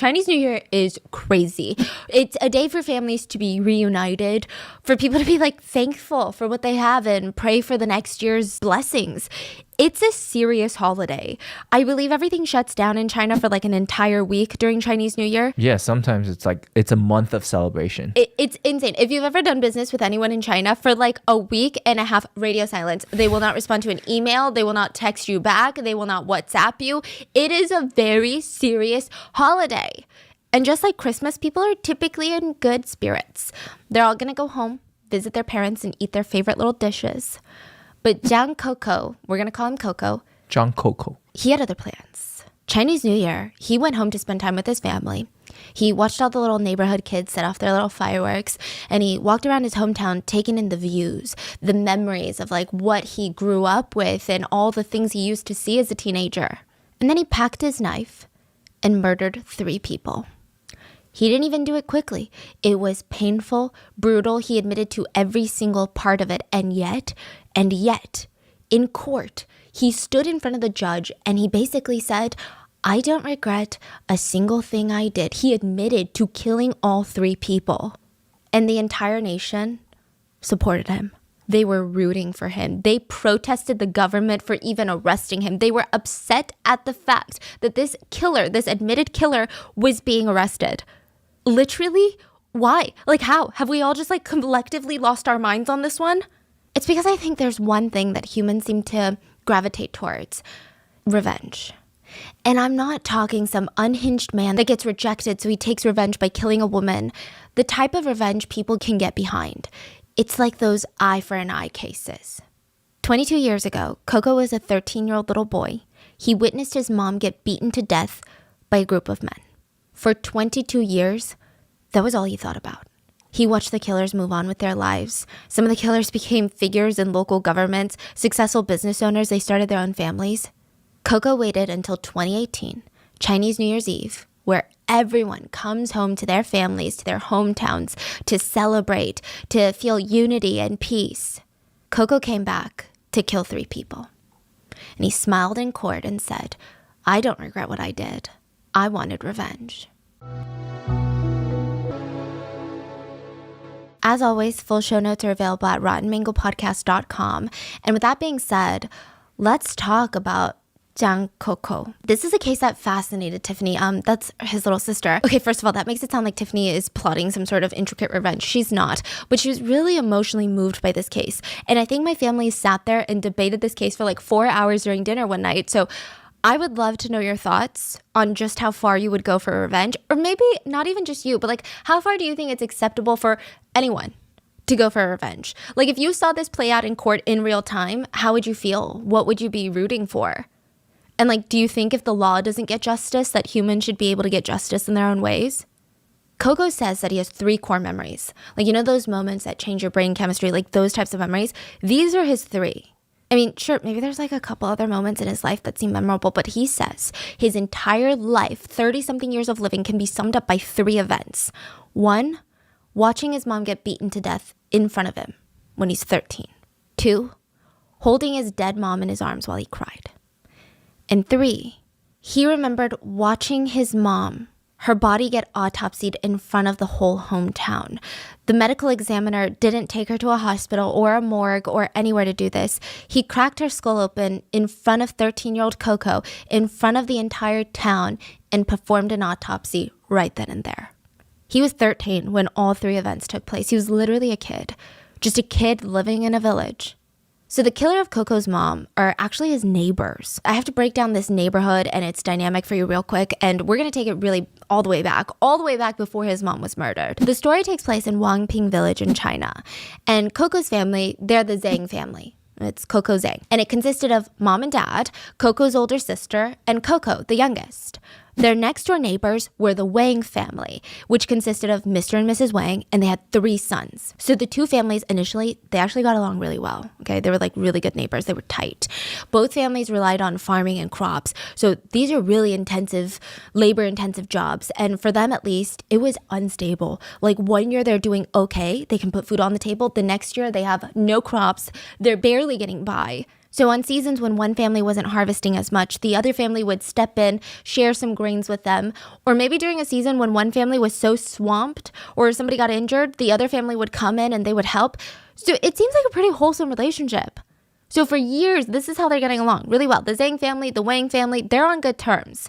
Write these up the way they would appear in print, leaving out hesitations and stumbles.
Chinese New Year is crazy. It's a day for families to be reunited, for people to be like thankful for what they have and pray for the next year's blessings. It's a serious holiday. I believe everything shuts down in China for like an entire week during Chinese New Year. Yeah, sometimes it's a month of celebration. It's insane. If you've ever done business with anyone in China, for like a week and a half, radio silence. They will not respond to an email. They will not text you back. They will not WhatsApp you. It is a very serious holiday. And just like Christmas, people are typically in good spirits. They're all going to go home, visit their parents, and eat their favorite little dishes. But Jiang Coco, we're going to call him Coco. Jiang Coco. He had other plans. Chinese New Year, he went home to spend time with his family. He watched all the little neighborhood kids set off their little fireworks, and he walked around his hometown taking in the views, the memories of like what he grew up with and all the things he used to see as a teenager. And then he packed his knife and murdered 3 people. He didn't even do it quickly. It was painful, brutal. He admitted to every single part of it. And yet, in court, he stood in front of the judge and he basically said, I don't regret a single thing I did. He admitted to killing all 3 people. And the entire nation supported him. They were rooting for him. They protested the government for even arresting him. They were upset at the fact that this killer, this admitted killer, was being arrested. Literally, why? Like how? Have we all just like collectively lost our minds on this one? It's because I think there's one thing that humans seem to gravitate towards: revenge. And I'm not talking some unhinged man that gets rejected so he takes revenge by killing a woman. The type of revenge people can get behind. It's like those eye for an eye cases. 22 years ago, Coco was a 13-year-old little boy. He witnessed his mom get beaten to death by a group of men. For 22 years, that was all he thought about. He watched the killers move on with their lives. Some of the killers became figures in local governments, successful business owners. They started their own families. Coco waited until 2018, Chinese New Year's Eve, where everyone comes home to their families, to their hometowns, to celebrate, to feel unity and peace. Coco came back to kill 3 people. And he smiled in court and said, I don't regret what I did. I wanted revenge. As always, full show notes are available at rottenmangopodcast.com. And with that being said, let's talk about Jiang Coco. This is a case that fascinated Tiffany. That's his little sister. Okay, first of all, that makes it sound like Tiffany is plotting some sort of intricate revenge. She's not, but she was really emotionally moved by this case. And I think my family sat there and debated this case for like 4 hours during dinner one night. So I would love to know your thoughts on just how far you would go for revenge, or maybe not even just you, but like how far do you think it's acceptable for anyone to go for revenge? Like if you saw this play out in court in real time, how would you feel? What would you be rooting for? And like, do you think if the law doesn't get justice, that humans should be able to get justice in their own ways? Coco says that he has 3 core memories. Like, you know, those moments that change your brain chemistry, like those types of memories. These are his 3. I mean, sure, maybe there's like a couple other moments in his life that seem memorable, but he says his entire life, 30-something years of living, can be summed up by 3 events. 1, watching his mom get beaten to death in front of him when he's 13. 2, holding his dead mom in his arms while he cried. And 3, he remembered watching his mom, her body get autopsied in front of the whole hometown. The medical examiner didn't take her to a hospital or a morgue or anywhere to do this. He cracked her skull open in front of 13-year-old Coco, in front of the entire town, and performed an autopsy right then and there. He was 13 when all 3 events took place. He was literally a kid, just a kid living in a village. So the killer of Coco's mom are actually his neighbors. I have to break down this neighborhood and its dynamic for you real quick, and we're going to take it really all the way back before his mom was murdered. The story takes place in Wangping village in China, and Coco's family, they're the Zhang family. It's Coco Zhang. And it consisted of mom and dad, Coco's older sister, and Coco, the youngest. Their next door neighbors were the Wang family, which consisted of Mr. and Mrs. Wang, and they had 3 sons. So the 2 families initially, they actually got along really well. Okay, they were like really good neighbors. They were tight. Both families relied on farming and crops. So these are really intensive, labor-intensive jobs. And for them at least, it was unstable. Like one year they're doing okay, they can put food on the table. The next year they have no crops. They're barely getting by. So on seasons when one family wasn't harvesting as much, the other family would step in, share some grains with them. Or maybe during a season when one family was so swamped or somebody got injured, the other family would come in and they would help. So it seems like a pretty wholesome relationship. So for years, this is how they're getting along really well. The Zhang family, the Wang family, they're on good terms.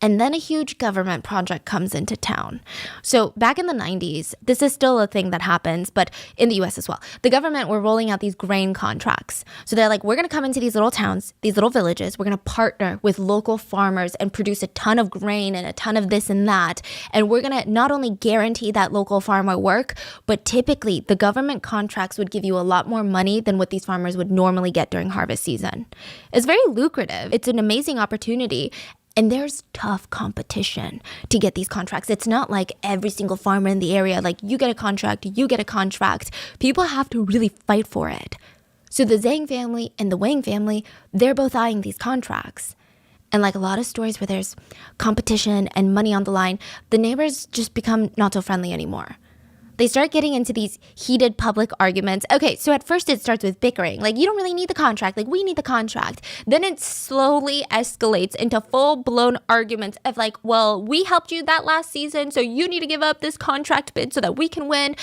And then a huge government project comes into town. So back in the 90s, this is still a thing that happens, but in the US as well. The government were rolling out these grain contracts. So they're like, we're going to come into these little towns, these little villages. We're going to partner with local farmers and produce a ton of grain and a ton of this and that. And we're going to not only guarantee that local farmer work, but typically the government contracts would give you a lot more money than what these farmers would normally get during harvest season. It's very lucrative. It's an amazing opportunity. And there's tough competition to get these contracts. It's not like every single farmer in the area, like you get a contract, you get a contract. People have to really fight for it. So the Zhang family and the Wang family, they're both eyeing these contracts. And like a lot of stories where there's competition and money on the line, the neighbors just become not so friendly anymore. They start getting into these heated public arguments. Okay, so at first it starts with bickering. Like, you don't really need the contract. Like, we need the contract. Then it slowly escalates into full-blown arguments of like, well, we helped you that last season, so you need to give up this contract bid so that we can win.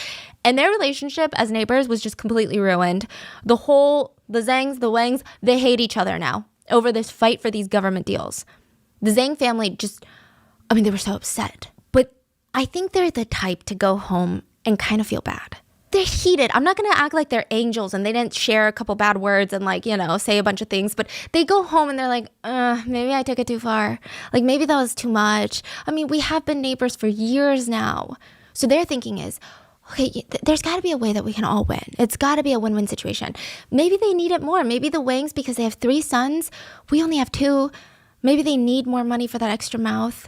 And their relationship as neighbors was just completely ruined. The Zhangs, the Wangs, they hate each other now over this fight for these government deals. The Zhang family they were so upset. But I think they're the type to go home and kind of feel bad. They're heated. I'm not going to act like they're angels and they didn't share a couple bad words and say a bunch of things, but they go home and they're like, maybe I took it too far. Like, maybe that was too much. I mean, we have been neighbors for years now. So their thinking is, okay, there's got to be a way that we can all win. It's got to be a win-win situation. Maybe they need it more. Maybe the Wangs, because they have 3 sons, we only have 2. Maybe they need more money for that extra mouth.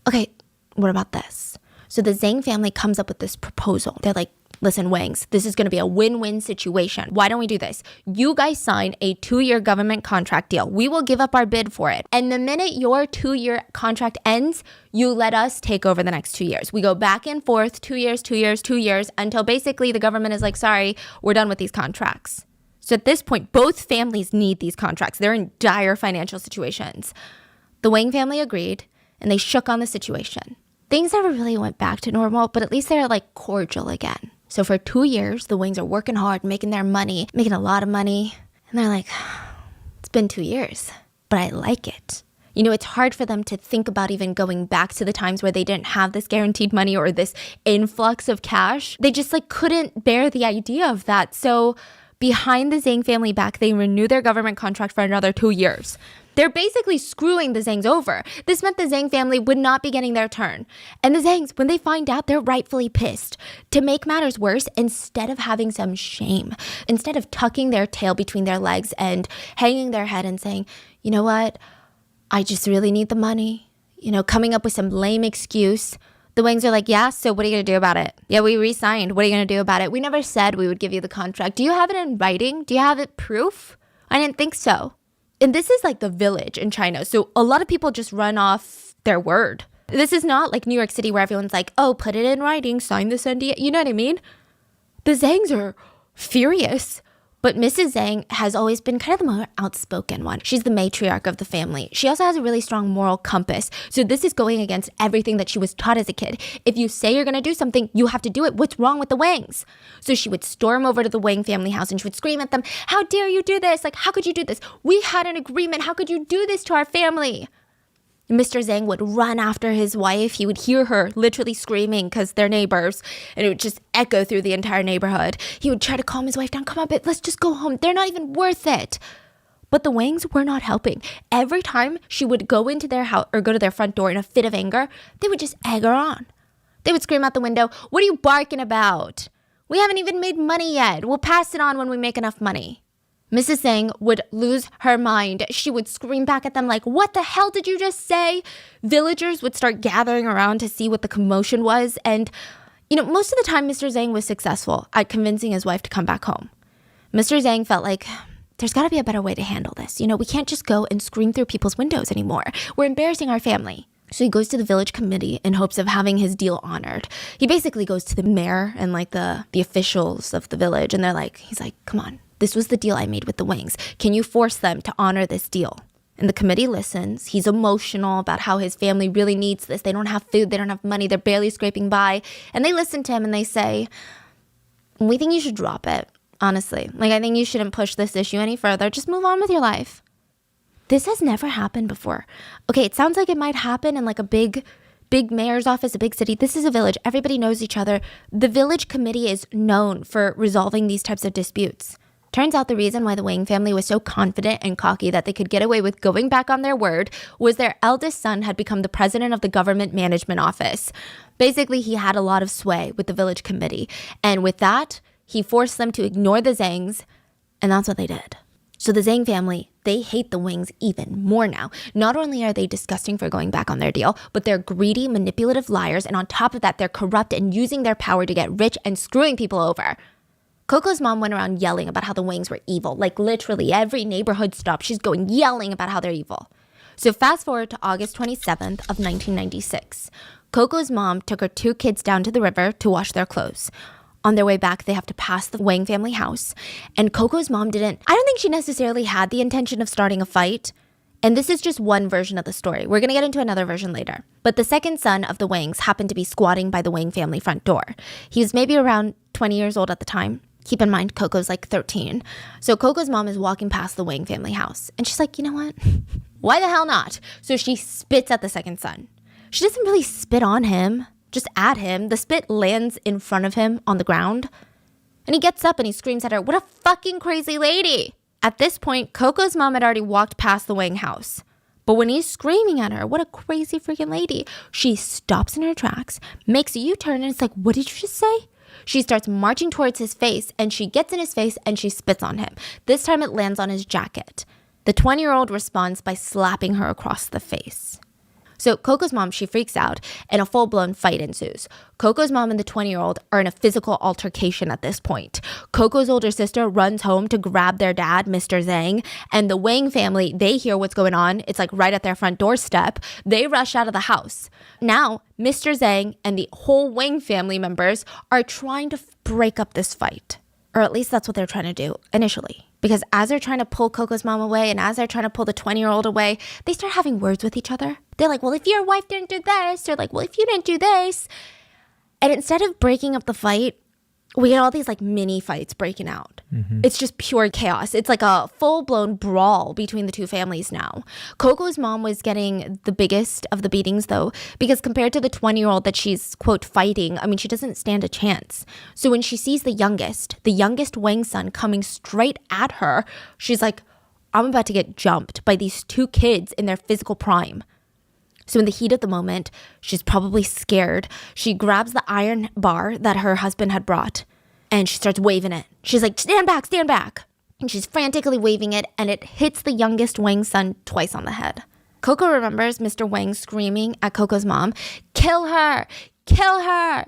Okay, what about this? So the Zhang family comes up with this proposal. They're like, listen, Wangs, this is going to be a win-win situation. Why don't we do this? You guys sign a 2-year government contract deal. We will give up our bid for it. And the minute your 2-year contract ends, you let us take over the next 2 years. We go back and forth, 2 years, 2 years, 2 years, until basically the government is like, sorry, we're done with these contracts. So at this point, both families need these contracts. They're in dire financial situations. The Wang family agreed, and they shook on the situation. Things never really went back to normal, but at least they're like cordial again. So for 2 years, the Wangs are working hard, making their money, making a lot of money. And they're like, it's been 2 years, but I like it. It's hard for them to think about even going back to the times where they didn't have this guaranteed money or this influx of cash. They just couldn't bear the idea of that. So behind the Zhang family back, they renew their government contract for another 2 years. They're basically screwing the Zhangs over. This meant the Zhang family would not be getting their turn. And the Zhangs, when they find out, they're rightfully pissed. To make matters worse, instead of having some shame, instead of tucking their tail between their legs and hanging their head and saying, you know what, I just really need the money, coming up with some lame excuse, the Wangs are like, yeah, so what are you going to do about it? Yeah, we re-signed. What are you going to do about it? We never said we would give you the contract. Do you have it in writing? Do you have it proof? I didn't think so. And this is like the village in China. So a lot of people just run off their word. This is not like New York City where everyone's like, oh, put it in writing, sign this NDA. You know what I mean? The Zhangs are furious. But Mrs. Zhang has always been kind of the more outspoken one. She's the matriarch of the family. She also has a really strong moral compass. So this is going against everything that she was taught as a kid. If you say you're going to do something, you have to do it. What's wrong with the Wangs? So she would storm over to the Wang family house and she would scream at them, how dare you do this? Like, how could you do this? We had an agreement. How could you do this to our family? Mr. Zhang would run after his wife. He would hear her literally screaming because they're neighbors, and it would just echo through the entire neighborhood. He would try to calm his wife down. Come on, babe, let's just go home. They're not even worth it. But the Wangs were not helping. Every time she would go into their house or go to their front door in a fit of anger, they would just egg her on. They would scream out the window, what are you barking about? We haven't even made money yet. We'll pass it on when we make enough money. Mrs. Zhang would lose her mind. She would scream back at them like, what the hell did you just say? Villagers would start gathering around to see what the commotion was. And, most of the time, Mr. Zhang was successful at convincing his wife to come back home. Mr. Zhang felt like, there's got to be a better way to handle this. We can't just go and scream through people's windows anymore. We're embarrassing our family. So he goes to the village committee in hopes of having his deal honored. He basically goes to the mayor and the officials of the village. And he's like, come on. This was the deal I made with the Wangs. Can you force them to honor this deal? And the committee listens. He's emotional about how his family really needs this. They don't have food. They don't have money. They're barely scraping by. And they listen to him and they say, we think you should drop it, honestly. Like, I think you shouldn't push this issue any further. Just move on with your life. This has never happened before. Okay, it sounds like it might happen in like a big mayor's office, a big city. This is a village. Everybody knows each other. The village committee is known for resolving these types of disputes. Turns out the reason why the Wang family was so confident and cocky that they could get away with going back on their word was their eldest son had become the president of the government management office. Basically, he had a lot of sway with the village committee. And with that, he forced them to ignore the Zangs, and that's what they did. So the Zhang family, they hate the Wangs even more now. Not only are they disgusting for going back on their deal, but they're greedy, manipulative liars, and on top of that, they're corrupt and using their power to get rich and screwing people over. Coco's mom went around yelling about how the Wangs were evil. Like literally every neighborhood stop, she's going yelling about how they're evil. So fast forward to August 27th of 1996. Coco's mom took her 2 kids down to the river to wash their clothes. On their way back, they have to pass the Wang family house. And Coco's mom I don't think she necessarily had the intention of starting a fight. And this is just one version of the story. We're going to get into another version later. But the second son of the Wangs happened to be squatting by the Wang family front door. He was maybe around 20 years old at the time. Keep in mind, Coco's like 13. So Coco's mom is walking past the Wang family house. And she's like, you know what? Why the hell not? So she spits at the second son. She doesn't really spit on him, just at him. The spit lands in front of him on the ground. And he gets up and he screams at her, what a fucking crazy lady. At this point, Coco's mom had already walked past the Wang house. But when he's screaming at her, what a crazy freaking lady, she stops in her tracks, makes a U-turn, and it's like, what did you just say? She starts marching towards his face, and she gets in his face, and she spits on him. This time it lands on his jacket. The 20-year-old responds by slapping her across the face. So Coco's mom, she freaks out, and a full-blown fight ensues. Coco's mom and the 20-year-old are in a physical altercation at this point. Coco's older sister runs home to grab their dad, Mr. Zhang, and the Wang family, they hear what's going on. It's like right at their front doorstep. They rush out of the house. Now, Mr. Zhang and the whole Wang family members are trying to break up this fight. Or at least that's what they're trying to do initially. Because as they're trying to pull Coco's mom away and as they're trying to pull the 20-year-old away, they start having words with each other. They're like, well, if your wife didn't do this, they're like, well, if you didn't do this. And instead of breaking up the fight, we get all these like mini fights breaking out. Mm-hmm. It's just pure chaos. It's like a full-blown brawl between the two families now. Coco's mom was getting the biggest of the beatings though, because compared to the 20-year-old that she's, quote, fighting, I mean, she doesn't stand a chance. So when she sees the youngest Wang son coming straight at her, she's like, I'm about to get jumped by these 2 kids in their physical prime. So in the heat of the moment, she's probably scared. She grabs the iron bar that her husband had brought and she starts waving it. She's like, stand back, stand back. And she's frantically waving it and it hits the youngest Wang son twice on the head. Coco remembers Mr. Wang screaming at Coco's mom, kill her, kill her.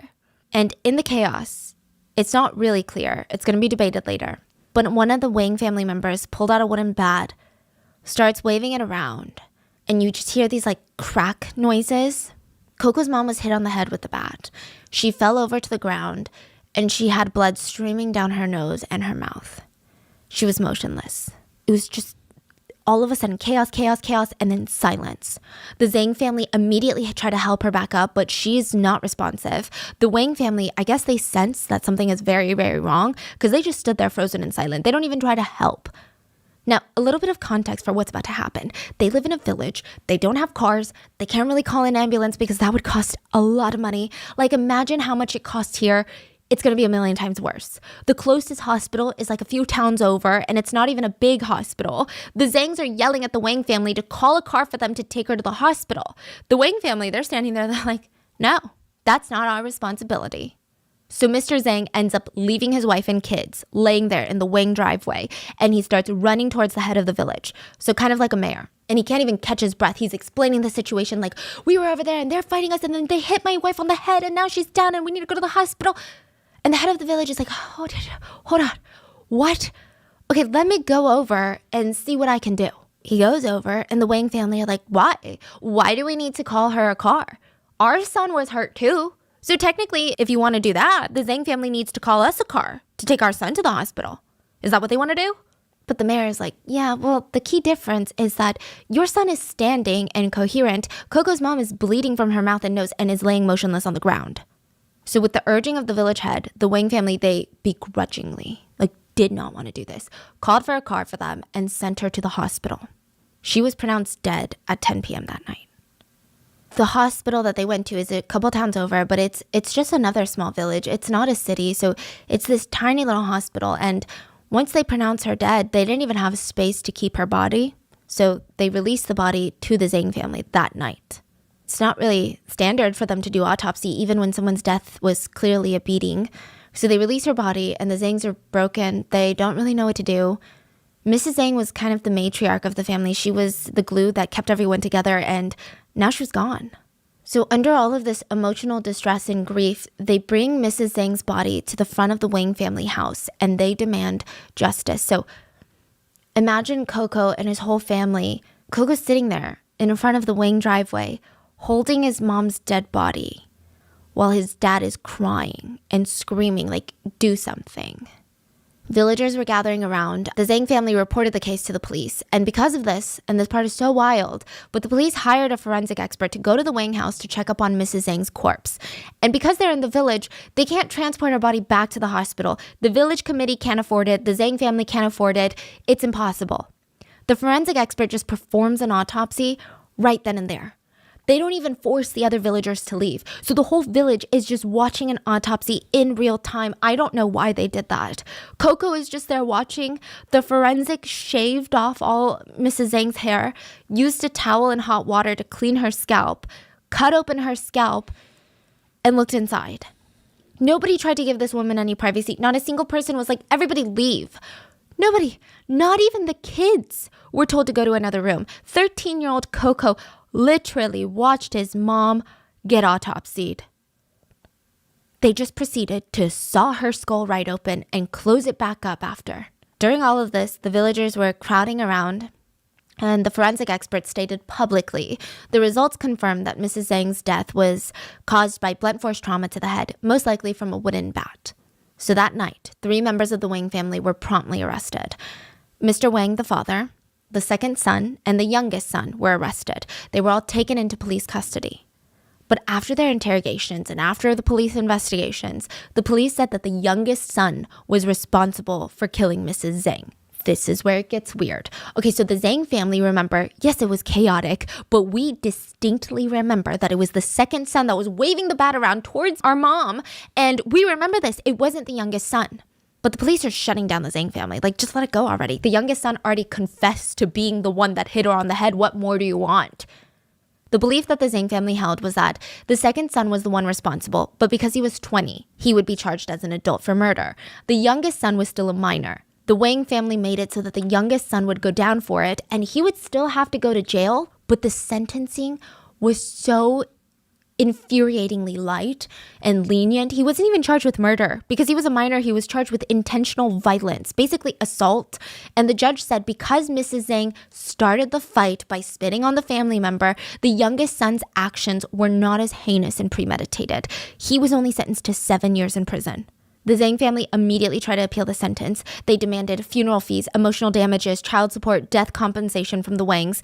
And in the chaos, it's not really clear. It's going to be debated later. But one of the Wang family members pulled out a wooden bat, starts waving it around. And you just hear these like crack noises. Coco's mom was hit on the head with the bat. She fell over to the ground and she had blood streaming down her nose and her mouth. She was motionless. It was just all of a sudden chaos, chaos, chaos, and then silence. The Zhang family immediately tried to help her back up, but she's not responsive. The Wang family, I guess they sense that something is very, very wrong because they just stood there frozen and silent. They don't even try to help. Now, a little bit of context for what's about to happen. They live in a village. They don't have cars. They can't really call an ambulance because that would cost a lot of money. Like, imagine how much it costs here. It's going to be a million times worse. The closest hospital is like a few towns over, and it's not even a big hospital. The Zangs are yelling at the Wang family to call a car for them to take her to the hospital. The Wang family, they're standing there, they're like, no, that's not our responsibility. So Mr. Zhang ends up leaving his wife and kids laying there in the Wang driveway, and he starts running towards the head of the village. So kind of like a mayor. And he can't even catch his breath. He's explaining the situation like, we were over there and they're fighting us and then they hit my wife on the head and now she's down and we need to go to the hospital. And the head of the village is like, hold on. What? Okay, let me go over and see what I can do. He goes over and the Wang family are like, why? Why do we need to call her a car? Our son was hurt too. So technically, if you want to do that, the Zhang family needs to call us a car to take our son to the hospital. Is that what they want to do? But the mayor is like, yeah, well, the key difference is that your son is standing and coherent. Coco's mom is bleeding from her mouth and nose and is laying motionless on the ground. So with the urging of the village head, the Wang family, they begrudgingly, did not want to do this, called for a car for them and sent her to the hospital. She was pronounced dead at 10 p.m. that night. The hospital that they went to is a couple towns over, but it's just another small village. It's not a city, so it's this tiny little hospital. And once they pronounced her dead, they didn't even have space to keep her body. So they released the body to the Zhang family that night. It's not really standard for them to do autopsy, even when someone's death was clearly a beating. So they release her body, and the Zhangs are broken. They don't really know what to do. Mrs. Zhang was kind of the matriarch of the family. She was the glue that kept everyone together, and now she was gone. So under all of this emotional distress and grief, they bring Mrs. Zhang's body to the front of the Wang family house, and they demand justice. So imagine Coco and his whole family. Coco's sitting there in front of the Wang driveway, holding his mom's dead body, while his dad is crying and screaming, do something. Villagers were gathering around. The Zhang family reported the case to the police. And because of this, and this part is so wild, but the police hired a forensic expert to go to the Wang house to check up on Mrs. Zhang's corpse. And because they're in the village, they can't transport her body back to the hospital. The village committee can't afford it. The Zhang family can't afford it. It's impossible. The forensic expert just performs an autopsy right then and there. They don't even force the other villagers to leave. So the whole village is just watching an autopsy in real time. I don't know why they did that. Coco is just there watching. The forensic shaved off all Mrs. Zhang's hair, used a towel and hot water to clean her scalp, cut open her scalp, and looked inside. Nobody tried to give this woman any privacy. Not a single person was like, everybody leave. Nobody, not even the kids, were told to go to another room. 13-year-old Coco literally watched his mom get autopsied. They just proceeded to saw her skull right open and close it back up after. During all of this, the villagers were crowding around, and the forensic experts stated publicly the results confirmed that Mrs. Zhang's death was caused by blunt force trauma to the head, most likely from a wooden bat. So that night, 3 members of the Wang family were promptly arrested. Mr. Wang, the father, the second son, and the youngest son were arrested. They were all taken into police custody. But after their interrogations and after the police investigations, the police said that the youngest son was responsible for killing Mrs. Zhang. This is where it gets weird. Okay, so the Zhang family, remember, yes, it was chaotic, but we distinctly remember that it was the second son that was waving the bat around towards our mom. And we remember this. It wasn't the youngest son. But the police are shutting down the Zhang family. Just let it go already. The youngest son already confessed to being the one that hit her on the head. What more do you want? The belief that the Zhang family held was that the second son was the one responsible, but because he was 20, he would be charged as an adult for murder. The youngest son was still a minor. The Wang family made it so that the youngest son would go down for it, and he would still have to go to jail, but the sentencing was so infuriatingly light and lenient. He wasn't even charged with murder. Because he was a minor, he was charged with intentional violence, basically assault. And the judge said because Mrs. Zhang started the fight by spitting on the family member, the youngest son's actions were not as heinous and premeditated. He was only sentenced to 7 years in prison. The Zhang family immediately tried to appeal the sentence. They demanded funeral fees, emotional damages, child support, death compensation from the Wangs.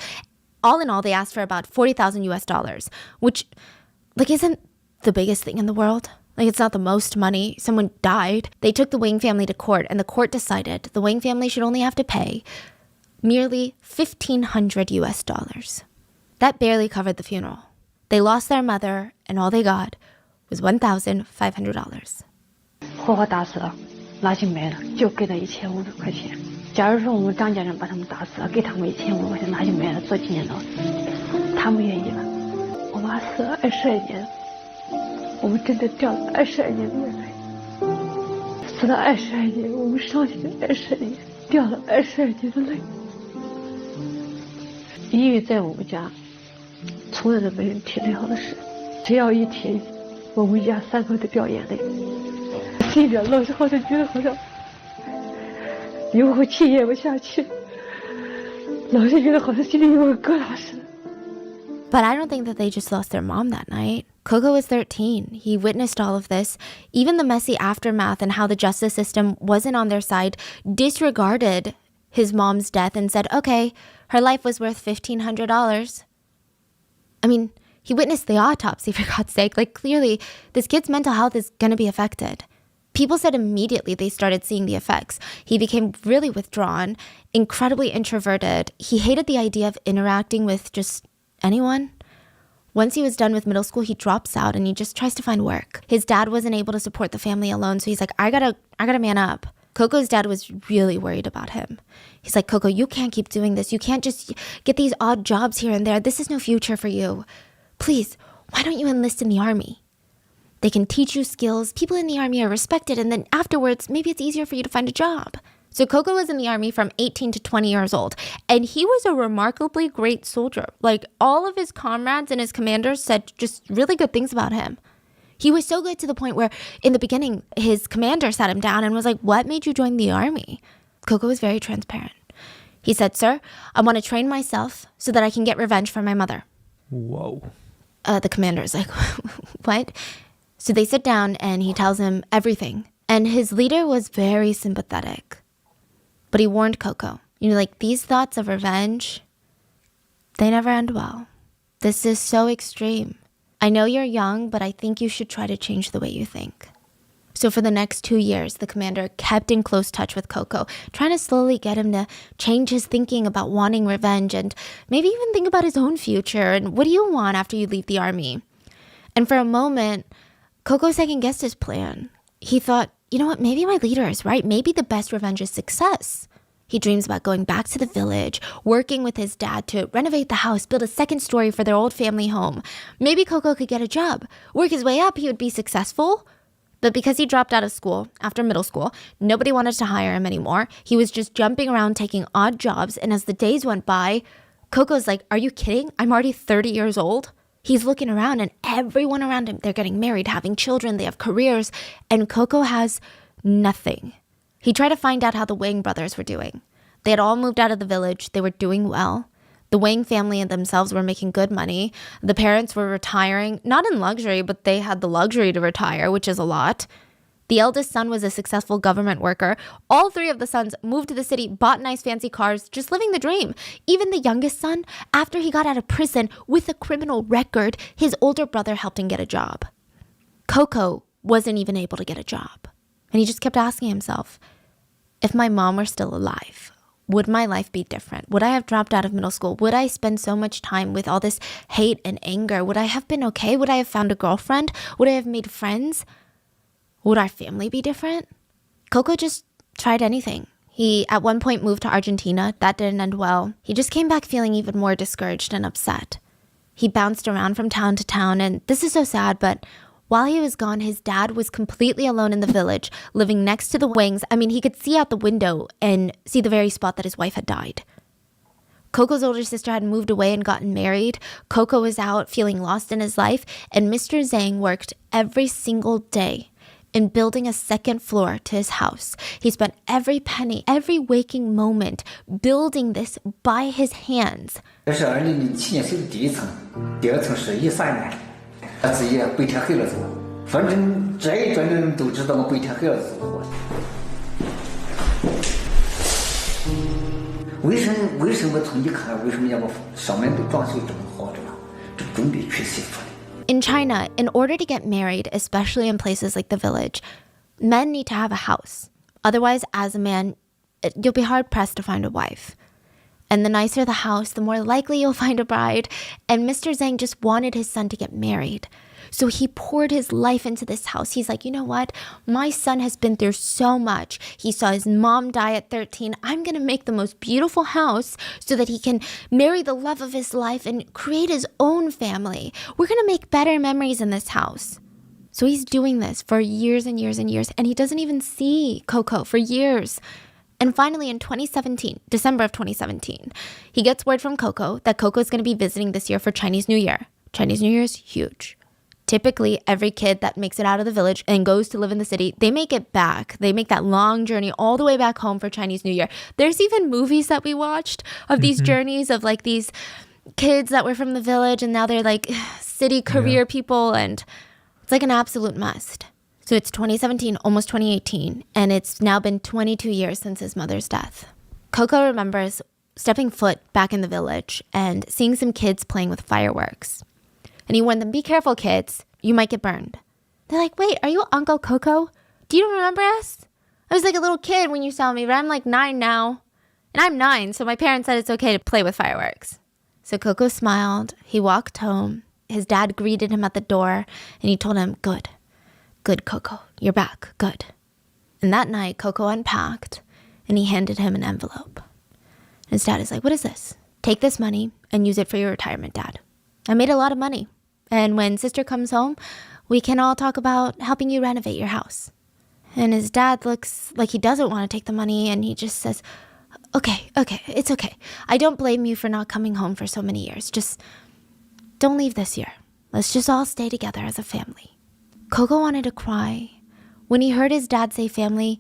All in all, they asked for about $40,000, which isn't the biggest thing in the world. It's not the most money. Someone died. They took the Wang family to court, and the court decided the Wang family should only have to pay merely $1,500. That barely covered the funeral. They lost their mother, and all they got was $1,500. 活活打死了，拿去卖了，就给他1500块钱。假如说我们张家人把他们打死了，给他们1500块钱拿去卖了，做纪念刀，他们愿意吗？我妈死了22年，我们真的掉了22年的眼泪，死了22年，我们伤心22年，掉了22年的泪。因为在我们家，从来都没人提那样的事，只要一提，我们家3口都掉眼泪。心里老是好像觉得好像有口气咽不下去，老是觉得好像心里有个疙瘩似的。But I don't think that they just lost their mom that night. Coco was 13. He witnessed all of this. Even the messy aftermath and how the justice system wasn't on their side, disregarded his mom's death and said, okay, her life was worth $1,500. I mean, he witnessed the autopsy, for God's sake. Like, clearly, this kid's mental health is going to be affected. People said immediately they started seeing the effects. He became really withdrawn, incredibly introverted. He hated the idea of interacting with just anyone. Once he was done with middle school, he drops out and he just tries to find work. His dad wasn't able to support the family alone, so he's like, I gotta man up. Coco's dad was really worried about him. He's like, Coco, you can't keep doing this. You can't just get these odd jobs here and there. This is no future for you. Please, why don't you enlist in the army? They can teach you skills. People in the army are respected, and then afterwards, maybe it's easier for you to find a job. So Coco was in the army from 18 to 20 years old, and he was a remarkably great soldier. Like, all of his comrades and his commanders said just really good things about him. He was so good to the point where in the beginning, his commander sat him down and was like, what made you join the army? Coco was very transparent. He said, sir, I want to train myself so that I can get revenge for my mother. Whoa. The commander's like, what? So they sit down and he tells him everything. And his leader was very sympathetic. But he warned Coco, like, these thoughts of revenge, they never end well. This is so extreme. I know you're young, but I think you should try to change the way you think. So for the next 2 years, the commander kept in close touch with Coco, trying to slowly get him to change his thinking about wanting revenge and maybe even think about his own future and what do you want after you leave the army? And for a moment, Coco second-guessed his plan. He thought, you know what, maybe my leader is right. Maybe the best revenge is success. He dreams about going back to the village, working with his dad to renovate the house, build a second story for their old family home. Maybe Coco could get a job, work his way up, he would be successful. But because he dropped out of school after middle school, nobody wanted to hire him anymore. He was just jumping around taking odd jobs, and as the days went by, Coco's like, are you kidding? I'm already 30 years old. He's looking around and everyone around him, they're getting married, having children, they have careers, and Coco has nothing. He tried to find out how the Wang brothers were doing. They had all moved out of the village. They were doing well. The Wang family and themselves were making good money. The parents were retiring, not in luxury, but they had the luxury to retire, which is a lot. The eldest son was a successful government worker. All three of the sons moved to the city, bought nice fancy cars, just living the dream. Even the youngest son, after he got out of prison with a criminal record, his older brother helped him get a job. Coco wasn't even able to get a job. And he just kept asking himself, if my mom were still alive, would my life be different? Would I have dropped out of middle school? Would I spend so much time with all this hate and anger? Would I have been okay? Would I have found a girlfriend? Would I have made friends? Would our family be different? Coco just tried anything. He, at one point, moved to Argentina. That didn't end well. He just came back feeling even more discouraged and upset. He bounced around from town to town, and this is so sad, but while he was gone, his dad was completely alone in the village, living next to the Wangs. I mean, he could see out the window and see the very spot that his wife had died. Coco's older sister had moved away and gotten married. Coco was out feeling lost in his life, and Mr. Zhang worked every single day in building a second floor to his house. He spent every penny, every waking moment building this by his hands. 这是2007年修的第一层，第二层是13年。他自己白天黑了走，反正这一转的人都知道我白天黑了走。为什么从你看为什么要把上面都装修这么好着呢？这准备娶媳妇的。In China, in order to get married, especially in places like the village, men need to have a house. Otherwise, as a man, you'll be hard-pressed to find a wife. And the nicer the house, the more likely you'll find a bride. And Mr. Zhang just wanted his son to get married. So he poured his life into this house. He's like, you know what? My son has been through so much. He saw his mom die at 13. I'm going to make the most beautiful house so that he can marry the love of his life and create his own family. We're going to make better memories in this house. So he's doing this for years and years and years. And he doesn't even see Coco for years. And finally, in 2017, December of 2017, he gets word from Coco that Coco is going to be visiting this year for Chinese New Year. Chinese New Year is huge. Typically, every kid that makes it out of the village and goes to live in the city, they make it back. They make that long journey all the way back home for Chinese New Year. There's even movies that we watched of these journeys of like these kids that were from the village and now they're like city career people, and it's like an absolute must. So it's 2017, almost 2018, and it's now been 22 years since his mother's death. Coco remembers stepping foot back in the village and seeing some kids playing with fireworks. And he warned them, be careful, kids. You might get burned. They're like, wait, are you Uncle Coco? Do you remember us? I was like a little kid when you saw me, but I'm like 9 now. And I'm 9, so my parents said it's okay to play with fireworks. So Coco smiled. He walked home. His dad greeted him at the door, and he told him, good, Coco. You're back. Good. And that night, Coco unpacked, and he handed him an envelope. His dad is like, what is this? Take this money and use it for your retirement, Dad. I made a lot of money. And when sister comes home, we can all talk about helping you renovate your house. And his dad looks like he doesn't want to take the money, and he just says, okay, it's okay. I don't blame you for not coming home for so many years. Just don't leave this year. Let's just all stay together as a family. Coco wanted to cry. When he heard his dad say family,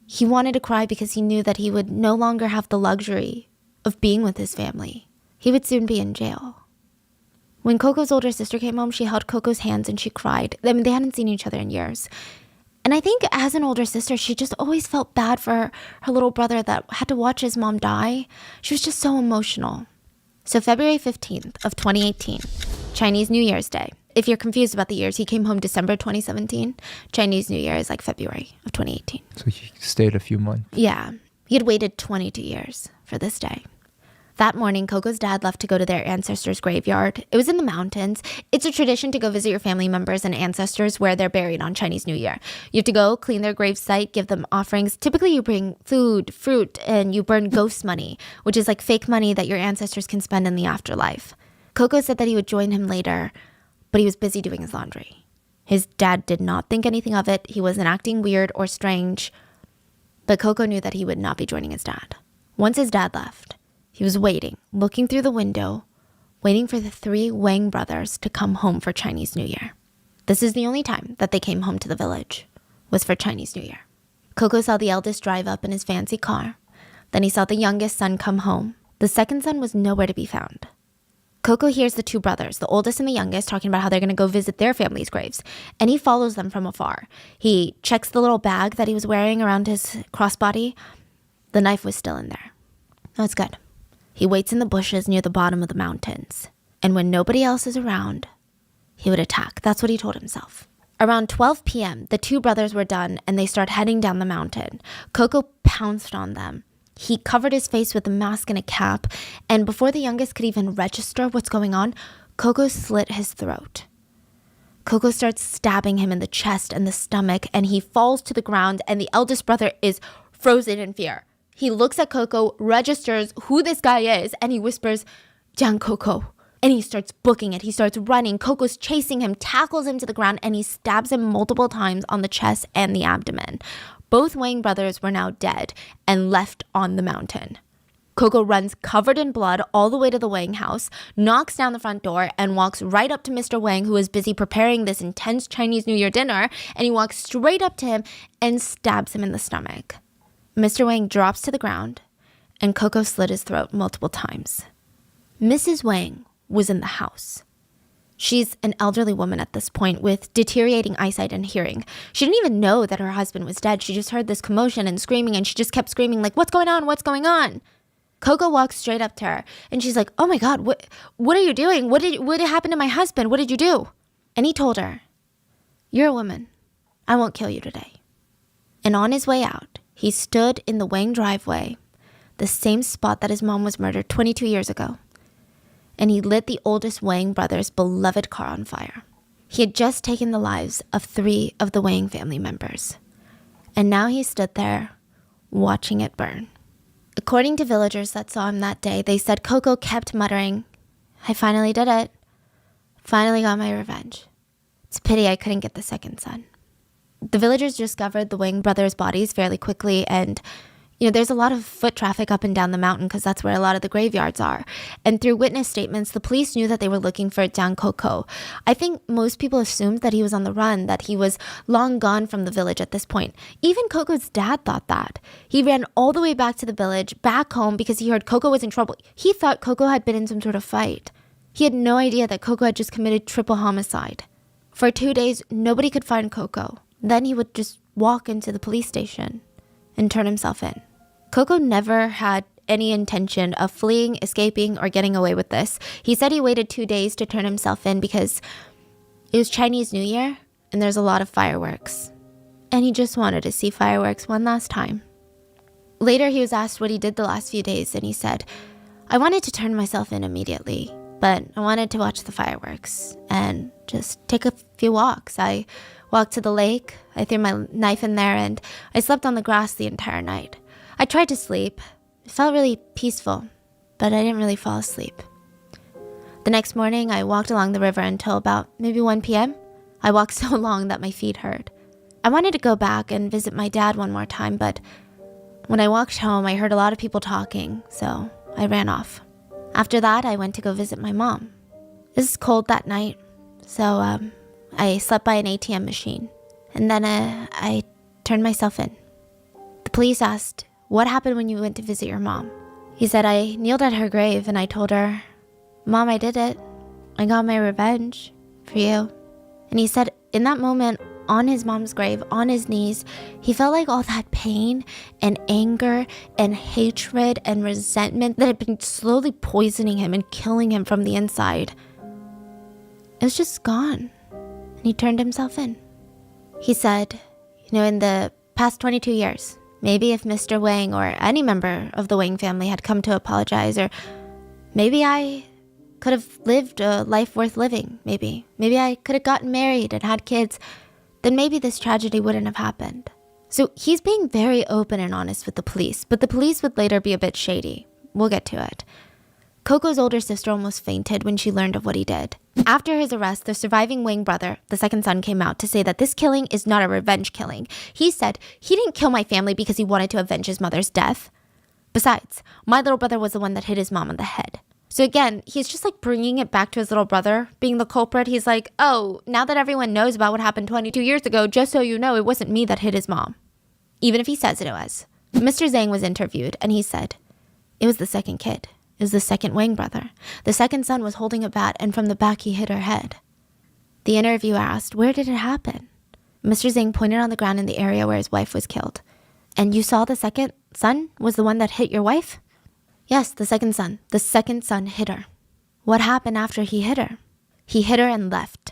he wanted to cry because he knew that he would no longer have the luxury of being with his family. He would soon be in jail. When Coco's older sister came home, she held Coco's hands and she cried. I mean, they hadn't seen each other in years. And I think as an older sister, she just always felt bad for her little brother that had to watch his mom die. She was just so emotional. So February 15th of 2018, Chinese New Year's Day. If you're confused about the years, he came home December 2017. Chinese New Year is like February of 2018. So he stayed a few months. Yeah. He had waited 22 years for this day. That morning, Coco's dad left to go to their ancestors' graveyard. It was in the mountains. It's a tradition to go visit your family members and ancestors where they're buried on Chinese New Year. You have to go clean their gravesite, give them offerings. Typically, you bring food, fruit, and you burn ghost money, which is like fake money that your ancestors can spend in the afterlife. Coco said that he would join him later, but he was busy doing his laundry. His dad did not think anything of it. He wasn't acting weird or strange, but Coco knew that he would not be joining his dad. Once his dad left, he was waiting, looking through the window, waiting for the 3 Wang brothers to come home for Chinese New Year. This is the only time that they came home to the village, was for Chinese New Year. Coco saw the eldest drive up in his fancy car. Then he saw the youngest son come home. The second son was nowhere to be found. Coco hears the 2 brothers, the oldest and the youngest, talking about how they're going to go visit their family's graves, and he follows them from afar. He checks the little bag that he was wearing around his crossbody. The knife was still in there. That's good. He waits in the bushes near the bottom of the mountains, and when nobody else is around, he would attack. That's what he told himself. Around 12 p.m., the 2 brothers were done, and they start heading down the mountain. Coco pounced on them. He covered his face with a mask and a cap, and before the youngest could even register what's going on, Coco slit his throat. Coco starts stabbing him in the chest and the stomach, and he falls to the ground, and the eldest brother is frozen in fear. He looks at Coco, registers who this guy is, and he whispers, Jiang Coco. And he starts booking it. He starts running. Coco's chasing him, tackles him to the ground, and he stabs him multiple times on the chest and the abdomen. Both Wang brothers were now dead and left on the mountain. Coco runs covered in blood all the way to the Wang house, knocks down the front door, and walks right up to Mr. Wang, who is busy preparing this intense Chinese New Year dinner, and he walks straight up to him and stabs him in the stomach. Mr. Wang drops to the ground, and Coco slit his throat multiple times. Mrs. Wang was in the house. She's an elderly woman at this point with deteriorating eyesight and hearing. She didn't even know that her husband was dead. She just heard this commotion and screaming, and she just kept screaming like, what's going on? What's going on? Coco walks straight up to her, and she's like, oh my God, what are you doing? What happened to my husband? What did you do? And he told her, you're a woman. I won't kill you today. And on his way out, he stood in the Wang driveway, the same spot that his mom was murdered 22 years ago. And he lit the oldest Wang brothers' beloved car on fire. He had just taken the lives of 3 of the Wang family members. And now he stood there, watching it burn. According to villagers that saw him that day, they said Coco kept muttering, I finally did it. Finally got my revenge. It's a pity I couldn't get the second son. The villagers discovered the Wang brothers' bodies fairly quickly, and You know, there's a lot of foot traffic up and down the mountain because that's where a lot of the graveyards are. And through witness statements, the police knew that they were looking for Jiang Koko. I think most people assumed that he was on the run, that he was long gone from the village at this point. Even Coco's dad thought that. He ran all the way back to the village, back home, because he heard Coco was in trouble. He thought Coco had been in some sort of fight. He had no idea that Coco had just committed triple homicide. For 2 days, nobody could find Coco. Then he would just walk into the police station and turn himself in. Coco never had any intention of fleeing, escaping, or getting away with this. He said he waited 2 days to turn himself in because it was Chinese New Year and there's a lot of fireworks. And he just wanted to see fireworks one last time. Later, he was asked what he did the last few days, and he said, I wanted to turn myself in immediately, but I wanted to watch the fireworks and just take a few walks. I walked to the lake, I threw my knife in there, and I slept on the grass the entire night. I tried to sleep. It felt really peaceful, but I didn't really fall asleep. The next morning, I walked along the river until about maybe 1 p.m. I walked so long that my feet hurt. I wanted to go back and visit my dad one more time, but when I walked home, I heard a lot of people talking, so I ran off. After that, I went to go visit my mom. It was cold that night, so I slept by an ATM machine, and then I turned myself in. The police asked, what happened when you went to visit your mom? He said, I kneeled at her grave and I told her, Mom, I did it. I got my revenge for you. And he said in that moment, on his mom's grave, on his knees, he felt like all that pain and anger and hatred and resentment that had been slowly poisoning him and killing him from the inside, it was just gone. And he turned himself in. He said, in the past 22 years, maybe if Mr. Wang or any member of the Wang family had come to apologize, or maybe I could have lived a life worth living, maybe I could have gotten married and had kids, then maybe this tragedy wouldn't have happened. So he's being very open and honest with the police, but the police would later be a bit shady. We'll get to it. Coco's older sister almost fainted when she learned of what he did. After his arrest, the surviving Wang brother, the second son, came out to say that this killing is not a revenge killing. He said he didn't kill my family because he wanted to avenge his mother's death. Besides, my little brother was the one that hit his mom on the head. So again, he's just like bringing it back to his little brother being the culprit. He's like, oh, now that everyone knows about what happened 22 years ago, just so you know, it wasn't me that hit his mom. Even if he says it was. Mr. Zhang was interviewed and he said, it was the second kid. It was the second Wang brother. The second son was holding a bat and from the back he hit her head. The interviewer asked, where did it happen? Mr. Zhang pointed on the ground in the area where his wife was killed. And you saw the second son was the one that hit your wife? Yes, the second son. The second son hit her. What happened after he hit her? He hit her and left.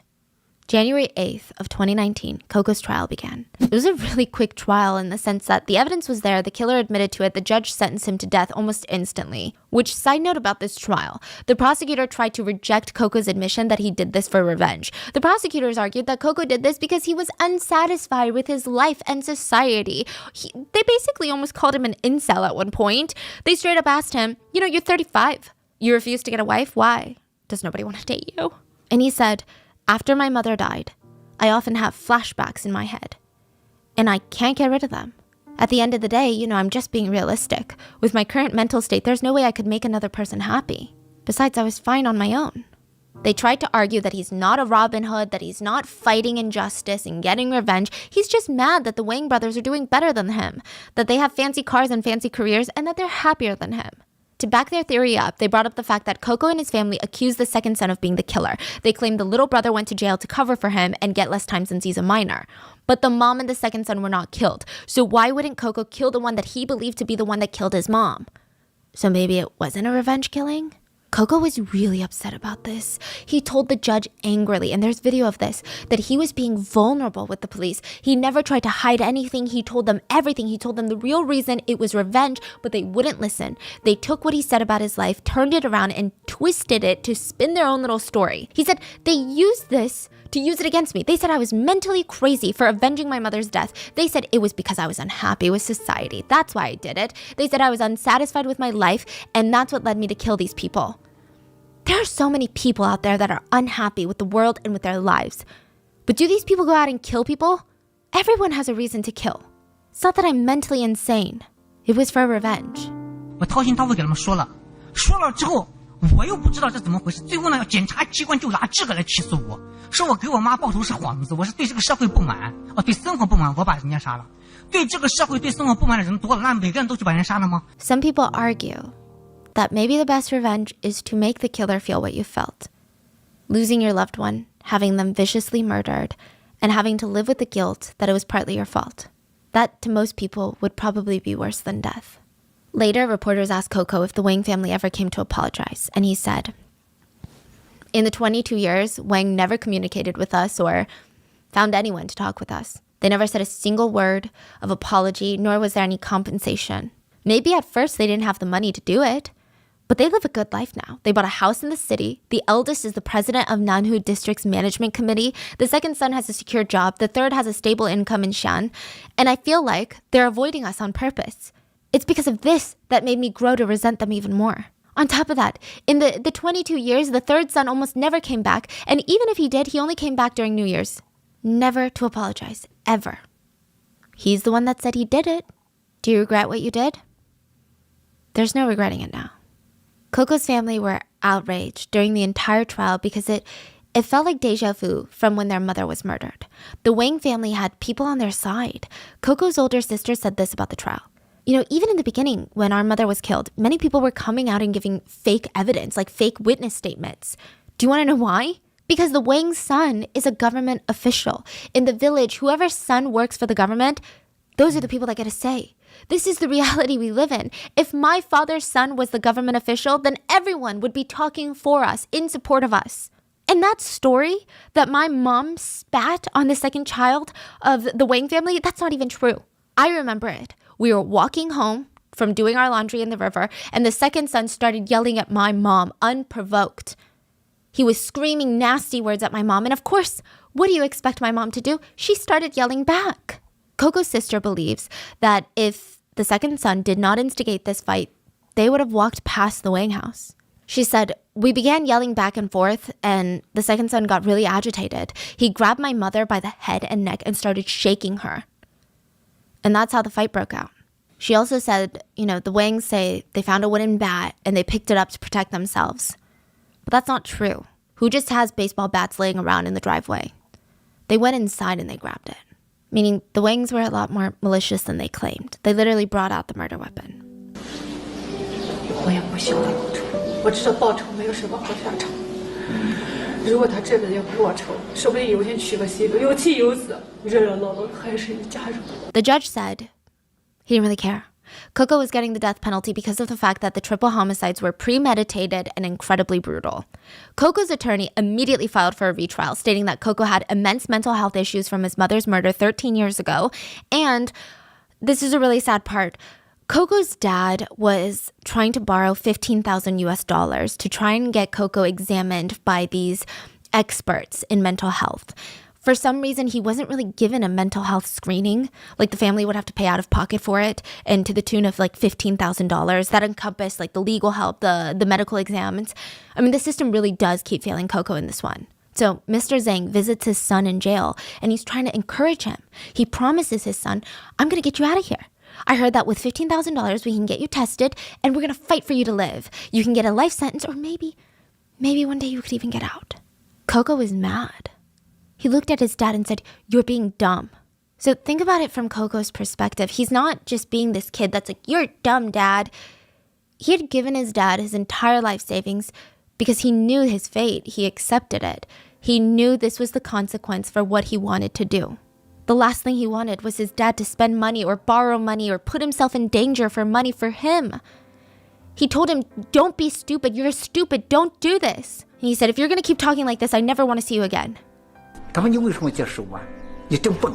January 8th of 2019, Coco's trial began. It was a really quick trial in the sense that the evidence was there, the killer admitted to it, the judge sentenced him to death almost instantly. Which, side note about this trial, the prosecutor tried to reject Coco's admission that he did this for revenge. The prosecutors argued that Coco did this because he was unsatisfied with his life and society. They basically almost called him an incel at one point. They straight up asked him, you're 35. You refuse to get a wife? Why? Does nobody want to date you? And he said, after my mother died, I often have flashbacks in my head, and I can't get rid of them. At the end of the day, I'm just being realistic. With my current mental state, there's no way I could make another person happy. Besides, I was fine on my own. They tried to argue that he's not a Robin Hood, that he's not fighting injustice and getting revenge. He's just mad that the Wang brothers are doing better than him, that they have fancy cars and fancy careers, and that they're happier than him. To back their theory up, they brought up the fact that Coco and his family accused the second son of being the killer. They claimed the little brother went to jail to cover for him and get less time since he's a minor. But the mom and the second son were not killed. So why wouldn't Coco kill the one that he believed to be the one that killed his mom? So maybe it wasn't a revenge killing? Coco was really upset about this. He told the judge angrily, and there's video of this, that he was being vulnerable with the police. He never tried to hide anything. He told them everything. He told them the real reason it was revenge, but they wouldn't listen. They took what he said about his life, turned it around, and twisted it to spin their own little story. He said they used this to use it against me. They said I was mentally crazy for avenging my mother's death. They said it was because I was unhappy with society. That's why I did it. They said I was unsatisfied with my life, and that's what led me to kill these people. There are so many people out there that are unhappy with the world and with their lives. But do these people go out and kill people? Everyone has a reason to kill. It's not that I'm mentally insane. It It was for revenge. 我掏心掏肺给他们说了之后，我又不知道这怎么回事。最后呢，检察机关就拿这个来起诉我，说我给我妈报仇是幌子，我是对这个社会不满，对生活不满，我把人家杀了。对这个社会、对生活不满的人多了，那每个人都去把人杀了吗？ Some people argue that maybe the best revenge is to make the killer feel what you felt. Losing your loved one, having them viciously murdered, and having to live with the guilt that it was partly your fault. That, to most people, would probably be worse than death. Later, reporters asked Coco if the Wang family ever came to apologize, and he said, "In the 22 years, Wang never communicated with us or found anyone to talk with us. They never said a single word of apology, nor was there any compensation. Maybe at first they didn't have the money to do it, but they live a good life now. They bought a house in the city. The eldest is the president of Nanhu District's management committee. The second son has a secure job. The third has a stable income in Shan. And I feel like they're avoiding us on purpose. It's because of this that made me grow to resent them even more. On top of that, in the 22 years, the third son almost never came back. And even if he did, he only came back during New Year's. Never to apologize, ever. He's the one that said he did it. Do you regret what you did?" There's no regretting it now. Coco's family were outraged during the entire trial because it felt like deja vu from when their mother was murdered. The Wang family had people on their side. Coco's older sister said this about the trial. You know, even in the beginning, when our mother was killed, many people were coming out and giving fake evidence, like fake witness statements. Do you want to know why? Because the Wang's son is a government official. In the village, whoever's son works for the government, those are the people that get a say. This is the reality we live in. If my father's son was the government official, then everyone would be talking for us, in support of us. And that story that my mom spat on the second child of the Wang family, that's not even true. I remember it. We were walking home from doing our laundry in the river, and the second son started yelling at my mom, unprovoked. He was screaming nasty words at my mom, and of course, what do you expect my mom to do? She started yelling back. Coco's sister believes that if the second son did not instigate this fight, they would have walked past the Wang house. She said, "We began yelling back and forth, and the second son got really agitated. He grabbed my mother by the head and neck and started shaking her. And that's how the fight broke out." She also said, the Wangs say they found a wooden bat and they picked it up to protect themselves. But that's not true. Who just has baseball bats laying around in the driveway? They went inside and they grabbed it. Meaning the Wangs were a lot more malicious than they claimed. They literally brought out the murder weapon. 我也不希望他报仇，我知道报仇没有什么好下场。如果他这辈子要不报仇，说不定有一天娶个媳妇，有妻有子，热热闹闹还是一家人。 The judge said he didn't really care. Coco was getting the death penalty because of the fact that the triple homicides were premeditated and incredibly brutal. Coco's attorney immediately filed for a retrial, stating that Coco had immense mental health issues from his mother's murder 13 years ago. And this is a really sad part. Coco's dad was trying to borrow $15,000 US to try and get Coco examined by these experts in mental health. For some reason, he wasn't really given a mental health screening. Like, the family would have to pay out of pocket for it, and to the tune of like $15,000. That encompassed like the legal help, the medical exams. I mean, the system really does keep failing Coco in this one. So Mr. Zhang visits his son in jail, and he's trying to encourage him. He promises his son, "I'm going to get you out of here. I heard that with $15,000, we can get you tested, and we're going to fight for you to live. You can get a life sentence, or maybe one day you could even get out." Coco was mad. He looked at his dad and said, "You're being dumb." So think about it from Coco's perspective. He's not just being this kid that's like, "You're dumb, Dad." He had given his dad his entire life savings because he knew his fate. He accepted it. He knew this was the consequence for what he wanted to do. The last thing he wanted was his dad to spend money or borrow money or put himself in danger for money for him. He told him, "Don't be stupid. You're stupid. Don't do this." And he said, "If you're going to keep talking like this, I never want to see you again." 他说你为什么接受啊？你真笨！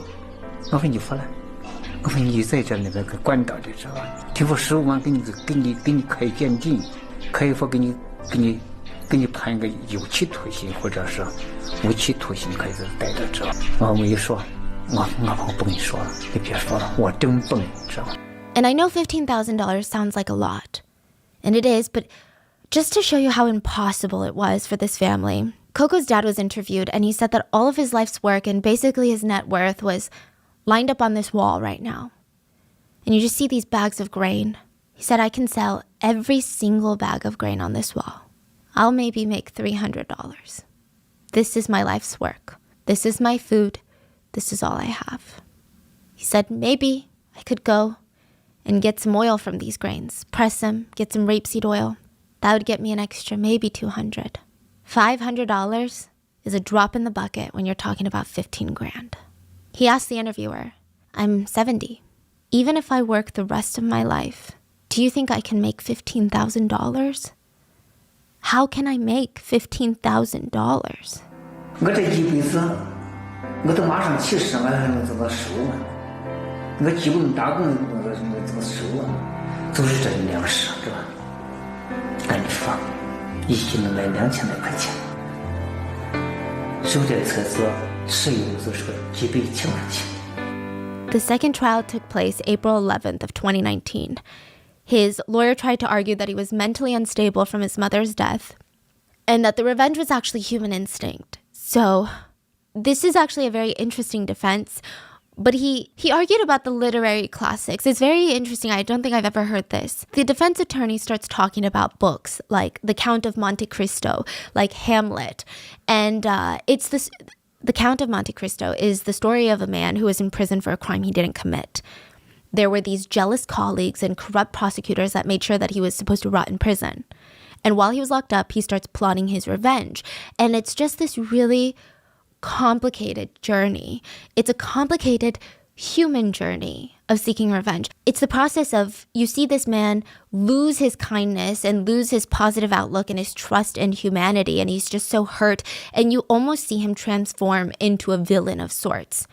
我说你服了，我说你在这那个管道的时候，听说15万给你开鉴定，可以说给你判一个有期徒刑或者是无期徒刑，可以待着知道。我一说，我不跟你说了，你别说了，我真笨，知道吗？ And I know $15,000 sounds like a lot. And it is, but just to show you how impossible it was for this family, Coco's dad was interviewed, and he said that all of his life's work and basically his net worth was lined up on this wall right now. and you just see these bags of grain. He said, I can sell every single bag of grain on this wall. I'll maybe make $300. This is my life's work. This is my food. This is all I have. He said, maybe I could go and get some oil from these grains, press them, get some rapeseed oil. That would get me an extra maybe $200. $500 is a drop in the bucket when you're talking about 15 grand. He asked the interviewer, I'm 70. Even if I work the rest of my life, do you think I can make $15,000? How can I make $15,000? 我这一辈子，我都马上70了，我还能挣到10万。我基本打工工作能挣10万，都是这2事，对吧？干地方，一斤能卖2000来块钱。手电厕所使用就是个几百千块钱。 The second trial took place April 11th of 2019. His lawyer tried to argue that he was mentally unstable from his mother's death and that the revenge was actually human instinct. So this is actually a very interesting defense, but he argued about the literary classics. It's very interesting. I don't think I've ever heard this. The defense attorney starts talking about books like The Count of Monte Cristo, like Hamlet. And it's this... The Count of Monte Cristo is the story of a man who was in prison for a crime he didn't commit. There were these jealous colleagues and corrupt prosecutors that made sure that he was supposed to rot in prison. And while he was locked up, he starts plotting his revenge. And it's just this really complicated journey. It's a complicated human journey of seeking revenge. It's the process of, you see this man lose his kindness and lose his positive outlook and his trust in humanity, and he's just so hurt, and you almost see him transform into a villain of sorts.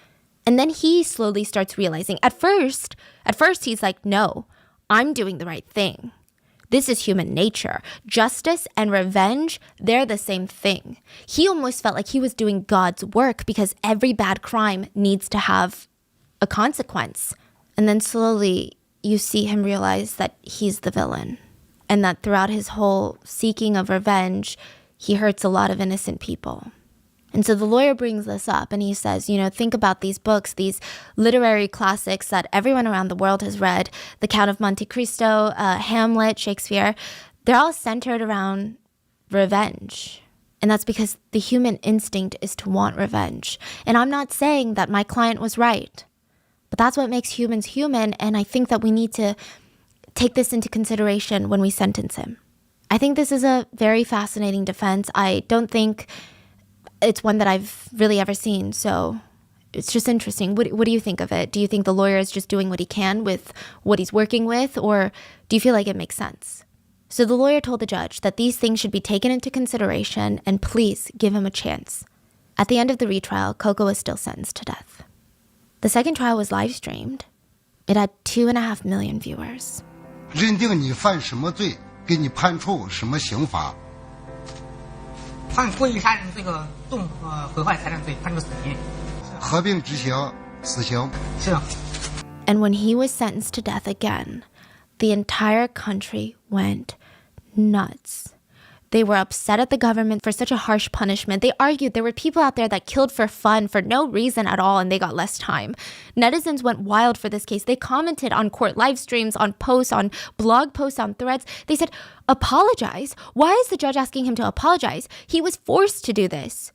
And then he slowly starts realizing, at first he's like, no, I'm doing the right thing. This is human nature. Justice and revenge, they're the same thing. He almost felt like he was doing God's work because every bad crime needs to have a consequence. And then slowly you see him realize that he's the villain and that throughout his whole seeking of revenge, he hurts a lot of innocent people. And so the lawyer brings this up and he says, think about these books, these literary classics that everyone around the world has read, The Count of Monte Cristo, Hamlet, Shakespeare, they're all centered around revenge. And that's because the human instinct is to want revenge. And I'm not saying that my client was right, but that's what makes humans human, and I think that we need to take this into consideration when we sentence him. I think this is a very fascinating defense. I don't think it's one that I've really ever seen, so it's just interesting. What do you think of it? Do you think the lawyer is just doing what he can with what he's working with, or do you feel like it makes sense? So the lawyer told the judge that these things should be taken into consideration, and please give him a chance. At the end of the retrial, Coco was still sentenced to death. The second trial was live streamed. It had 2.5 million viewers. 认定你犯什么罪，给你判处什么刑罚？判故意杀人罪和毁坏财产罪判处死刑。合并执行死刑。是。And when he was sentenced to death again, the entire country went nuts. They were upset at the government for such a harsh punishment. They argued there were people out there that killed for fun for no reason at all, and they got less time. Netizens went wild for this case. They commented on court live streams, on posts, on blog posts, on threads. They said, apologize? Why is the judge asking him to apologize? He was forced to do this.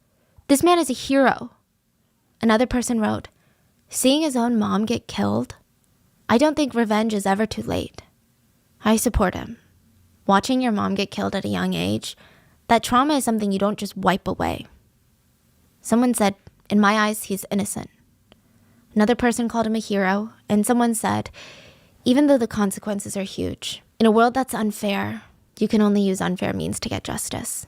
This man is a hero. Another person wrote, seeing his own mom get killed, I don't think revenge is ever too late. I support him. Watching your mom get killed at a young age, that trauma is something you don't just wipe away. Someone said, in my eyes, he's innocent. Another person called him a hero, and someone said, even though the consequences are huge, in a world that's unfair, you can only use unfair means to get justice.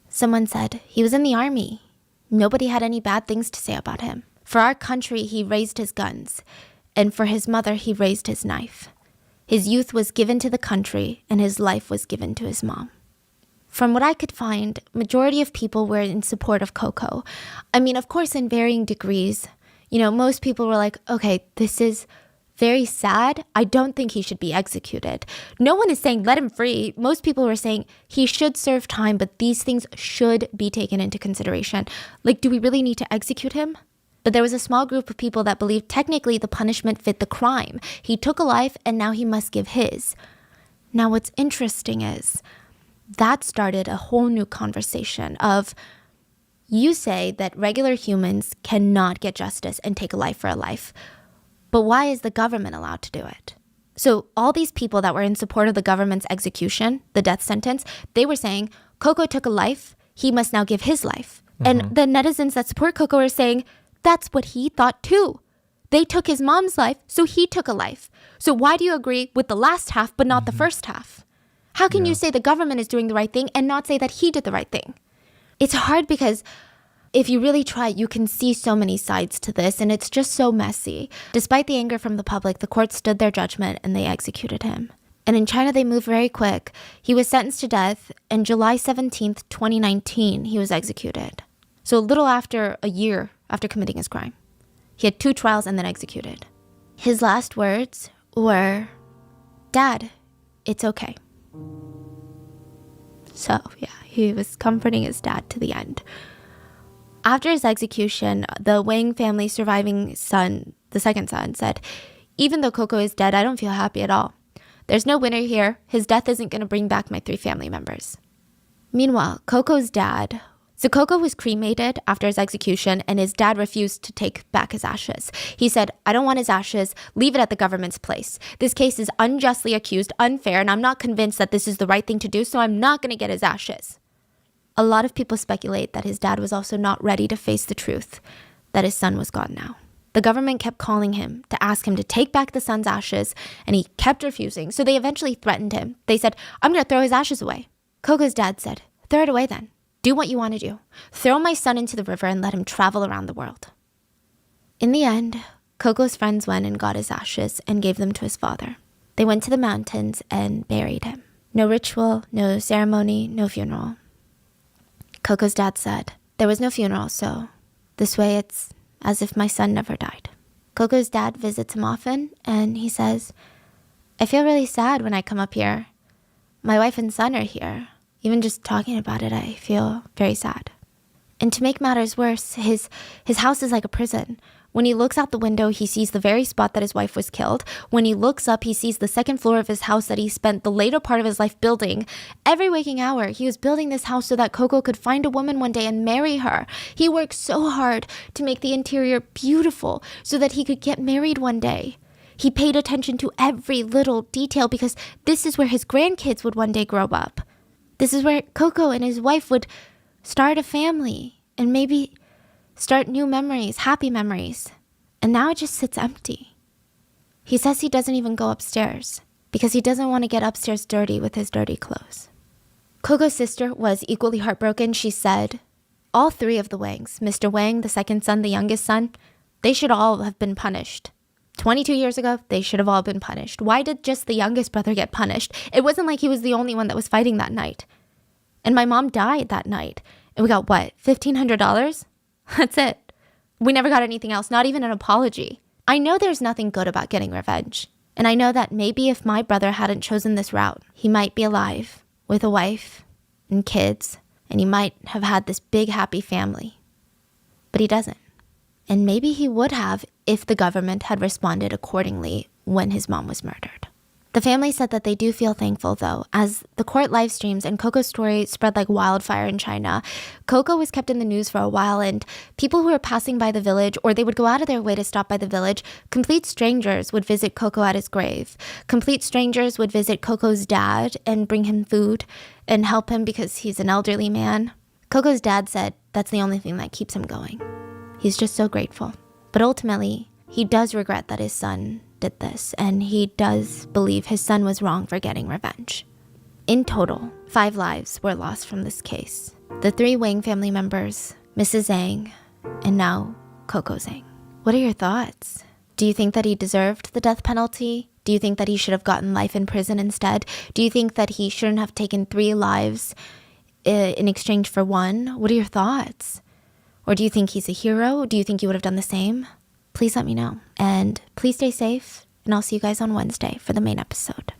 Someone said, he was in the army. Nobody had any bad things to say about him. For our country, he raised his guns, and for his mother, he raised his knife. His youth was given to the country, and his life was given to his mom. From what I could find, majority of people were in support of Coco. I mean, of course, in varying degrees. Most people were like, okay, this is very sad. I don't think he should be executed. No one is saying let him free. Most people were saying he should serve time, but these things should be taken into consideration. Like, do we really need to execute him? But there was a small group of people that believed technically the punishment fit the crime. He took a life and now he must give his. Now what's interesting is that started a whole new conversation of, you say that regular humans cannot get justice and take a life for a life, but why is the government allowed to do it? So all these people that were in support of the government's execution, the death sentence, they were saying, Coco took a life, he must now give his life. And the netizens that support Coco are saying, that's what he thought too. They took his mom's life, so he took a life. So why do you agree with the last half but not the first half? How can you say the government is doing the right thing and not say that he did the right thing? It's hard because if you really try, you can see so many sides to this, and it's just so messy. Despite the anger from the public, the court stood their judgment and they executed him. And in China, they moved very quick. He was sentenced to death, and July 17th, 2019, he was executed. So a little after a year after committing his crime. He had 2 trials and then executed. His last words were, "Dad, it's okay." So, yeah, he was comforting his dad to the end. After his execution, the Wang family's surviving son, the second son, said, "Even though Coco is dead, I don't feel happy at all. There's no winner here. His death isn't going to bring back my 3 family members." Meanwhile, Coco's dad... So Coco was cremated after his execution, and his dad refused to take back his ashes. He said, "I don't want his ashes. Leave it at the government's place. This case is unjustly accused, unfair, and I'm not convinced that this is the right thing to do, so I'm not going to get his ashes." A lot of people speculate that his dad was also not ready to face the truth, that his son was gone now. The government kept calling him to ask him to take back the son's ashes, and he kept refusing, so they eventually threatened him. They said, "I'm going to throw his ashes away." Coco's dad said, "Throw it away then. Do what you want to do. Throw my son into the river and let him travel around the world." In the end, Coco's friends went and got his ashes and gave them to his father. They went to the mountains and buried him. No ritual, no ceremony, no funeral. Coco's dad said, "There was no funeral, so this way it's as if my son never died." Coco's dad visits him often, and he says, "I feel really sad when I come up here. My wife and son are here. Even just talking about it, I feel very sad." And to make matters worse, his house is like a prison. When he looks out the window, he sees the very spot that his wife was killed. When he looks up, he sees the second floor of his house that he spent the later part of his life building. Every waking hour, he was building this house so that Coco could find a woman one day and marry her. He worked so hard to make the interior beautiful so that he could get married one day. He paid attention to every little detail because this is where his grandkids would one day grow up. This is where Coco and his wife would start a family and maybe start new memories, happy memories. And now it just sits empty. He says he doesn't even go upstairs because he doesn't want to get upstairs dirty with his dirty clothes. Coco's sister was equally heartbroken. She said, "All 3 of the Wangs, Mr. Wang, the second son, the youngest son, they should all have been punished. 22 years ago, they should have all been punished. Why did just the youngest brother get punished? It wasn't like he was the only one that was fighting that night. And my mom died that night. And we got what, $1,500? That's it. We never got anything else, not even an apology. I know there's nothing good about getting revenge. And I know that maybe if my brother hadn't chosen this route, he might be alive with a wife and kids, and he might have had this big happy family. But he doesn't. And maybe he would have if the government had responded accordingly when his mom was murdered. The family said that they do feel thankful, though, as the court live streams and Coco's story spread like wildfire in China. Coco was kept in the news for a while, and people who were passing by the village, or they would go out of their way to stop by the village, complete strangers would visit Coco at his grave. Complete strangers would visit Coco's dad and bring him food and help him because he's an elderly man. Coco's dad said that's the only thing that keeps him going. He's just so grateful. But ultimately, he does regret that his son did this, and he does believe his son was wrong for getting revenge. In total, 5 lives were lost from this case. The 3 Wang family members, Mrs. Zhang, and now Coco Zhang. What are your thoughts? Do you think that he deserved the death penalty? Do you think that he should have gotten life in prison instead? Do you think that he shouldn't have taken 3 lives in exchange for 1? What are your thoughts? Or do you think he's a hero? Do you think you would have done the same? Please let me know. And please stay safe, and I'll see you guys on Wednesday for the main episode.